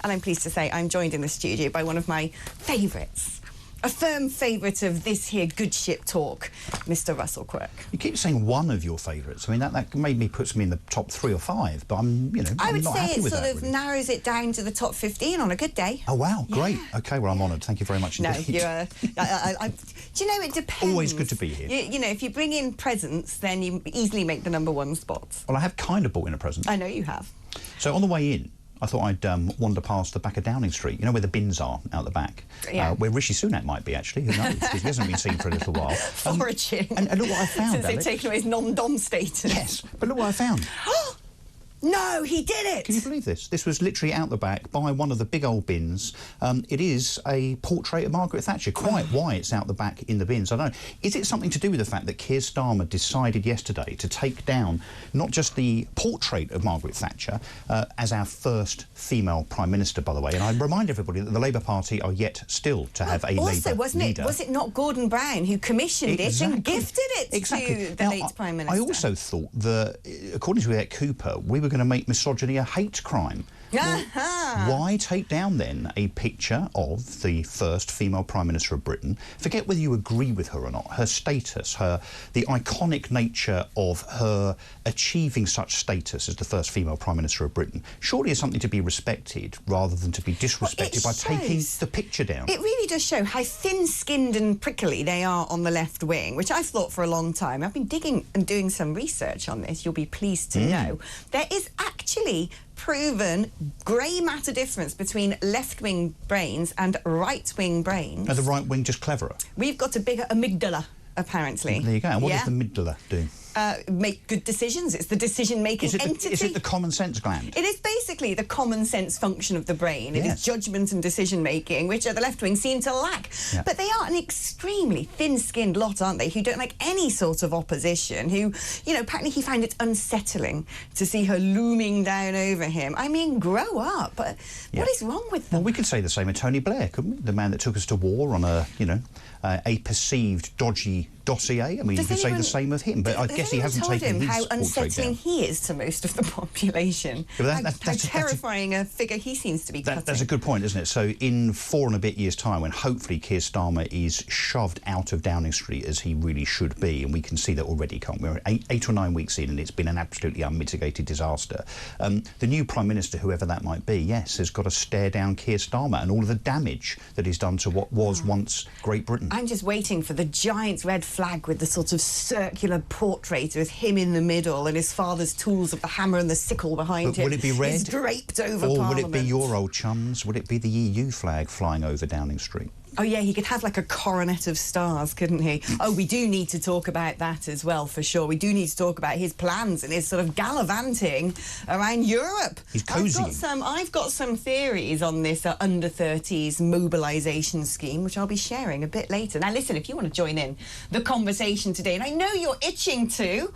And I'm pleased to say I'm joined in the studio by one of my favourites, a firm favourite of this here good ship talk, Mr. Russell Quirk. You keep saying one of your favourites. I mean, that maybe puts me in the top 3 or 5, but I'm not happy with that. I would say it sort of really narrows it down to the top 15 on a good day. Oh, wow, great. OK, well, I'm honoured. Thank you very much indeed. No, you're... do you know, it depends. Always good to be here. You know, if you bring in presents, then you easily make the #1 spot. Well, I have kind of bought in a present. I know you have. So on the way in, I thought I'd wander past the back of Downing Street, you know where the bins are out the back? Yeah. Where Rishi Sunak might be, actually, who knows, because he hasn't been seen for a little while. Foraging. And look what I found, Since they've Alex. taken away his non-dom status. Yes, but look what I found. No, he did it! Can you believe this? This was literally out the back by one of the big old bins. It is a portrait of Margaret Thatcher. Quite why it's out the back in the bins, I don't know. Is it something to do with the fact that Keir Starmer decided yesterday to take down not just the portrait of Margaret Thatcher as our first female Prime Minister, by the way, and I remind everybody that the Labour Party are yet still to have a Labour leader. Was it not Gordon Brown who commissioned it and gifted it to the late Prime Minister? I also thought that, according to Ed Cooper, we were going to make misogyny a hate crime. Well, why take down then a picture of the first female Prime Minister of Britain? Forget whether you agree with her or not. Her status, the iconic nature of her achieving such status as the first female Prime Minister of Britain surely is something to be respected rather than to be disrespected by taking the picture down. It really does show how thin-skinned and prickly they are on the left wing, which I've thought for a long time. I've been digging and doing some research on this, you'll be pleased to know. There is actually proven grey matter difference between left-wing brains and right-wing brains. Are the right wing just cleverer? We've got a bigger amygdala, apparently. There you go. And what does the amygdala do? Make good decisions. It's the decision-making entity. Is it the common sense gland? It is basically the common sense function of the brain. It is judgment and decision-making, which the left wing seem to lack. Yeah. But they are an extremely thin-skinned lot, aren't they, who don't like any sort of opposition, who, you know, apparently he found it unsettling to see her looming down over him. I mean, grow up. But what is wrong with them? Well, we could say the same of Tony Blair, couldn't we? The man that took us to war on a, you know, a perceived dodgy dossier. I mean, you could say the same of him, but I guess he hasn't taken his how unsettling down. he is to most of the population. Yeah, how terrifying a figure he seems to be cutting. That's a good point, isn't it? So in 4 and a bit years' time, when hopefully Keir Starmer is shoved out of Downing Street as he really should be, and we can see that already, can't we? We're 8 or 9 weeks in, and it's been an absolutely unmitigated disaster. The new Prime Minister, whoever that might be, yes, has got to stare down Keir Starmer and all of the damage that he's done to what was once Great Britain. I'm just waiting for the giant red flag with the sort of circular portrait with him in the middle and his father's tools of the hammer and the sickle behind him. Will it be red? It's draped over Or Parliament. will it be your old chums? Would it be the EU flag flying over Downing Street? Oh, yeah, he could have, like, a coronet of stars, couldn't he? Oh, we do need to talk about that as well, for sure. We do need to talk about his plans and his sort of gallivanting around Europe. He's cosy. I've got some theories on this under-30s mobilisation scheme, which I'll be sharing a bit later. Now, listen, if you want to join in the conversation today, and I know you're itching to,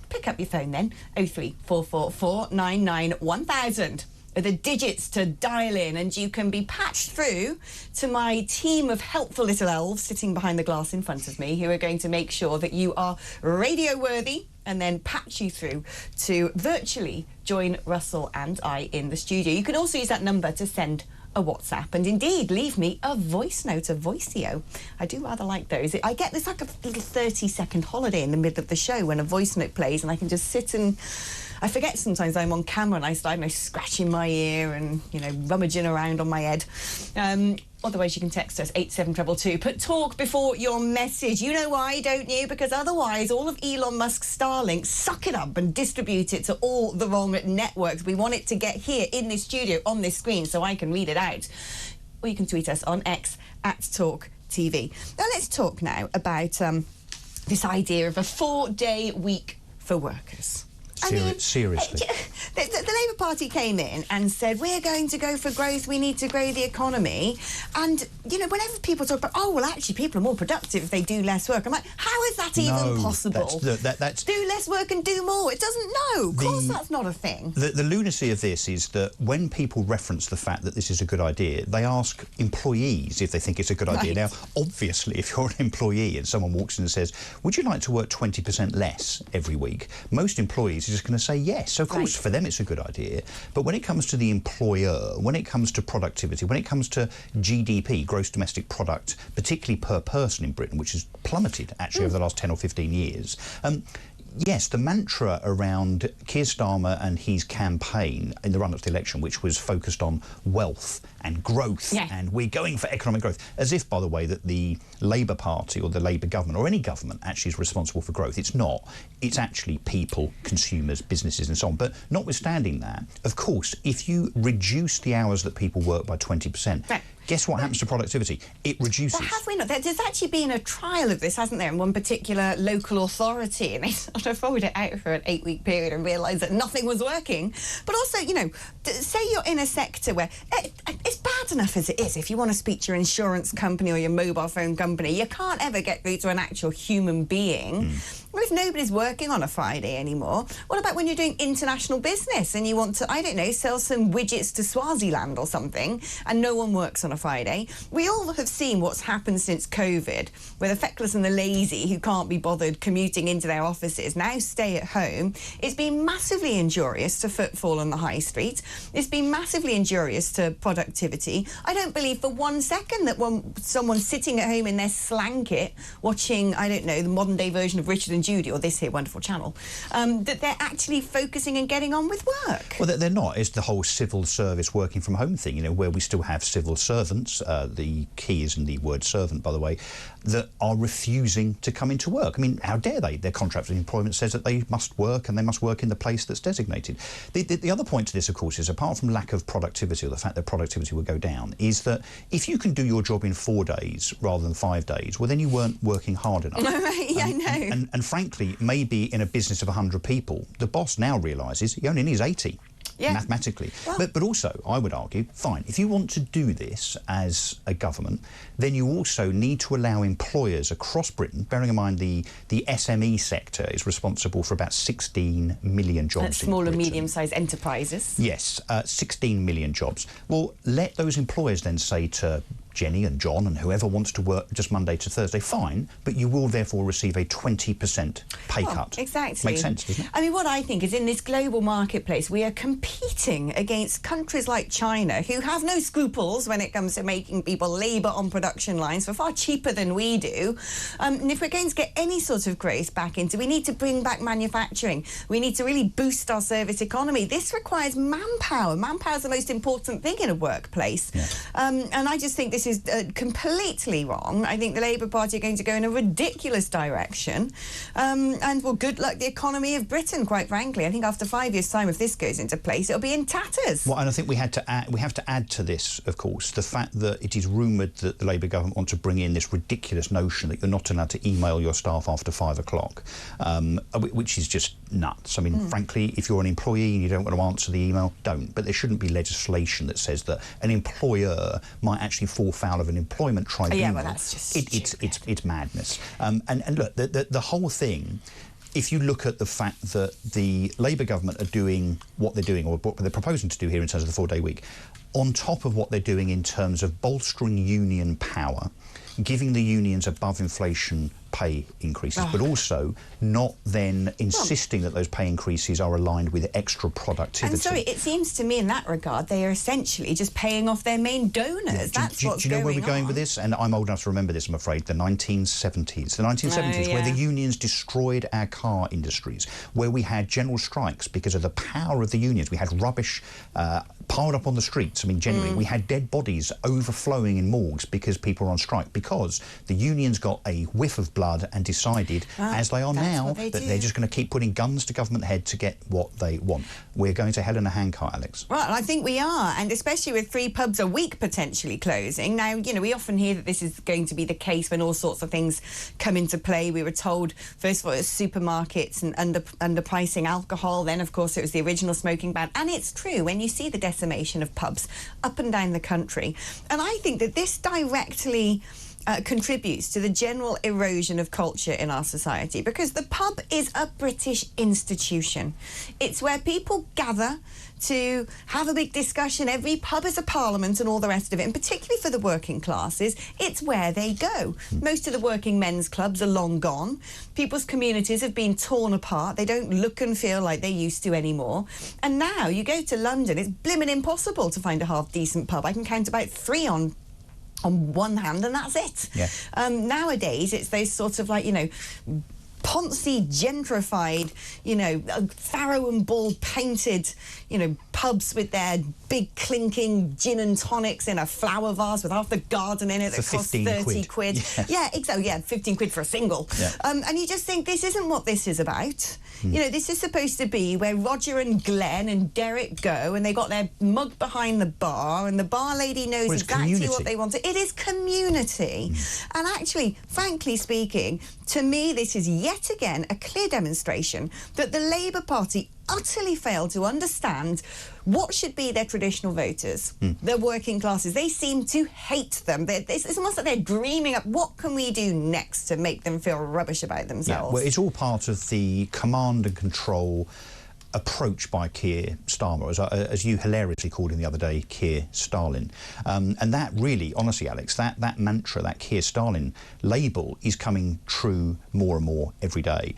pick up your phone then, 03444 99 1000. The digits to dial in, and you can be patched through to my team of helpful little elves sitting behind the glass in front of me, who are going to make sure that you are radio worthy and then patch you through to virtually join Russell and I in the studio. You can also use that number to send a WhatsApp, and indeed leave me a voice note, a voicio. I do rather like those. I get this like a little 30-second holiday in the middle of the show when a voice note plays, and I can just sit and I forget sometimes I'm on camera, and I start, scratching my ear and, rummaging around on my head. Otherwise, you can text us 87222. Put talk before your message. You know why, don't you? Because otherwise, all of Elon Musk's Starlink, suck it up and distribute it to all the wrong networks. We want it to get here in this studio on this screen so I can read it out. Or you can tweet us on X @TalkTV. Now, let's talk now about this idea of a 4-day week for workers. Seriously. The Labour Party came in and said, we're going to go for growth, we need to grow the economy. And, whenever people talk about, oh, well, actually, people are more productive if they do less work. I'm like, how is that even possible? That's do less work and do more. It doesn't know. Of course that's not a thing. The lunacy of this is that when people reference the fact that this is a good idea, they ask employees if they think it's a good idea. Now, obviously, if you're an employee and someone walks in and says, would you like to work 20% less every week? Most employees business is just going to say yes. So, of course, for them it's a good idea. But when it comes to the employer, when it comes to productivity, when it comes to GDP, gross domestic product, particularly per person in Britain, which has plummeted, actually, over the last 10 or 15 years, yes, the mantra around Keir Starmer and his campaign in the run-up to the election, which was focused on wealth and growth, and we're going for economic growth, as if, by the way, that the Labour Party or the Labour government or any government actually is responsible for growth. It's not. It's actually people, consumers, businesses and so on. But notwithstanding that, of course, if you reduce the hours that people work by 20%, guess what happens to productivity? It reduces. But have we not? There's actually been a trial of this, hasn't there, in one particular local authority, and they sort of rolled it out for an 8-week period and realised that nothing was working. But also, you know, say you're in a sector where it's bad enough as it is. If you want to speak to your insurance company or your mobile phone company, you can't ever get through to an actual human being. Well, if nobody's working on a Friday anymore, what about when you're doing international business and you want to, I don't know, sell some widgets to Swaziland or something, and no one works on a Friday? We all have seen what's happened since COVID, where the feckless and the lazy who can't be bothered commuting into their offices now stay at home. It's been massively injurious to footfall on the high street. It's been massively injurious to productivity. I don't believe for 1 second that someone sitting at home in their slanket watching, I don't know, the modern day version of Richard and Judy or this here wonderful channel, that they're actually focusing and getting on with work. Well, they're not. It's the whole civil service working from home thing, you know, where we still have civil servants, the key is in the word servant, by the way, that are refusing to come into work. I mean, how dare they? Their contract of employment says that they must work and they must work in the place that's designated. The other point to this, of course, is apart from lack of productivity or the fact that productivity will go down, is that if you can do your job in 4 days rather than 5 days, well, then you weren't working hard enough. I know. And frankly, maybe in a business of 100 people, the boss now realises he only needs 80. Mathematically. Well, but also, I would argue, fine, if you want to do this as a government, then you also need to allow employers across Britain, bearing in mind the SME sector is responsible for about 16 million jobs. That's small and medium-sized enterprises. Yes, 16 million jobs. Well, let those employers then say to Jenny and John and whoever wants to work just Monday to Thursday, fine, but you will therefore receive a 20% pay cut. Exactly. Makes sense, doesn't it? I mean, what I think is in this global marketplace, we are competing against countries like China, who have no scruples when it comes to making people labour on production lines for far cheaper than we do. And if we're going to get any sort of growth back into, we need to bring back manufacturing. We need to really boost our service economy. This requires manpower. Manpower is the most important thing in a workplace. And I just think this is completely wrong. I think the Labour Party are going to go in a ridiculous direction. And, well, good luck the economy of Britain, quite frankly. I think after 5 years' time, if this goes into place, it'll be in tatters. Well, and I think we have to add to this, of course, the fact that it is rumoured that the Labour government want to bring in this ridiculous notion that you're not allowed to email your staff after 5 o'clock, which is just nuts. I mean, frankly, if you're an employee and you don't want to answer the email, don't. But there shouldn't be legislation that says that an employer might actually fall foul of an employment tribunal. Yeah, well, that's just it's madness. And look, the whole thing, if you look at the fact that the Labour government are doing what they're doing, or what they're proposing to do here in terms of the 4-day week, on top of what they're doing in terms of bolstering union power, giving the unions above inflation pay increases, but also not then insisting that those pay increases are aligned with extra productivity. And sorry, it seems to me in that regard they are essentially just paying off their main donors. That's what's going on. Do you know where we're going with this? And I'm old enough to remember this, I'm afraid, the 1970s. The 1970s, where the unions destroyed our car industries, where we had general strikes because of the power of the unions. We had rubbish piled up on the streets. I mean, generally, we had dead bodies overflowing in morgues because people were on strike, because the unions got a whiff of blood and decided, as they are now, that they're just going to keep putting guns to government head to get what they want. We're going to hell in a handcart, Alex. Well, I think we are, and especially with 3 pubs a week potentially closing. Now, you know, we often hear that this is going to be the case when all sorts of things come into play. We were told, first of all, it was supermarkets and underpricing alcohol. Then, of course, it was the original smoking ban. And it's true, when you see the decimation of pubs up and down the country. And I think that this directly contributes to the general erosion of culture in our society, because the pub is a British institution. It's where people gather to have a big discussion. Every pub is a parliament and all the rest of it, and particularly for the working classes, it's where they go. Most of the working men's clubs are long gone. People's communities have been torn apart. They don't look and feel like they used to anymore. And now you go to London, it's blimmin' impossible to find a half-decent pub. I can count about 3 on one hand, and that's it. Yeah. Nowadays, it's those sort of, like, you know, poncy, gentrified, you know, Farrow and Ball painted, you know, pubs with their big clinking gin and tonics in a flower vase with half the garden in it that costs 30 quid. Yeah, exactly. Yeah, 15 quid for a single. Yeah. And you just think, this isn't what this is about. You know, this is supposed to be where Roger and Glenn and Derek go, and they got their mug behind the bar, and the bar lady knows exactly what they want. It is community. And actually, frankly speaking, to me, this is yet again a clear demonstration that the Labour Party utterly failed to understand what should be their traditional voters, their working classes. They seem to hate them. It's almost like they're dreaming up, what can we do next to make them feel rubbish about themselves? Yeah, well, it's all part of the command and control approach by Keir Starmer, as you hilariously called him the other day, Keir Stalin. And that really, honestly, Alex, that mantra, that Keir Stalin label is coming true more and more every day.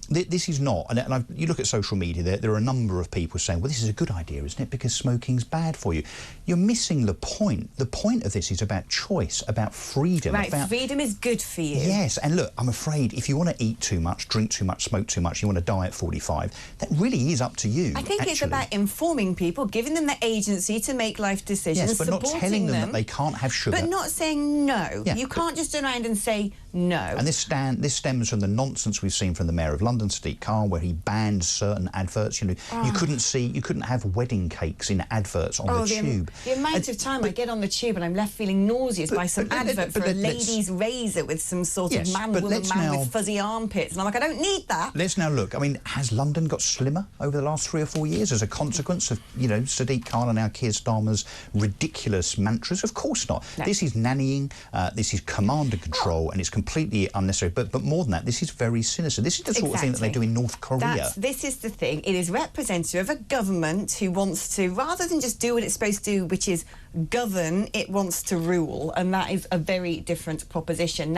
This is not, and you look at social media, there are a number of people saying, well, this is a good idea, isn't it, because smoking's bad for you. You're missing the point. The point of this is about choice, about freedom. Right, freedom is good for you. Yes, and look, I'm afraid if you want to eat too much, drink too much, smoke too much, you want to die at 45, that really is up to you. I think it's about informing people, giving them the agency to make life decisions, yes, but not telling them that they can't have sugar. But not saying no. Yeah, you can't just turn around and say no. And this stems from the nonsense we've seen from the Mayor of London, Sadiq Khan, where he banned certain adverts. You know, you couldn't have wedding cakes in adverts on the tube. The amount of time I get on the tube and I'm left feeling nauseous by some advert for a lady's razor with some sort of man with fuzzy armpits, and I'm like, I don't need that. Let's now look. I mean, has London got slimmer over the last 3 or 4 years as a consequence of, you know, Sadiq Khan and now Keir Starmer's ridiculous mantras? Of course not. No. This is nannying, this is command and control, and it's completely unnecessary. But more than that, this is very sinister. This is the sort of thing that they do in North Korea. This is the thing. It is representative of a government who wants to, rather than just do what it's supposed to do, which is govern, it wants to rule, and that is a very different proposition.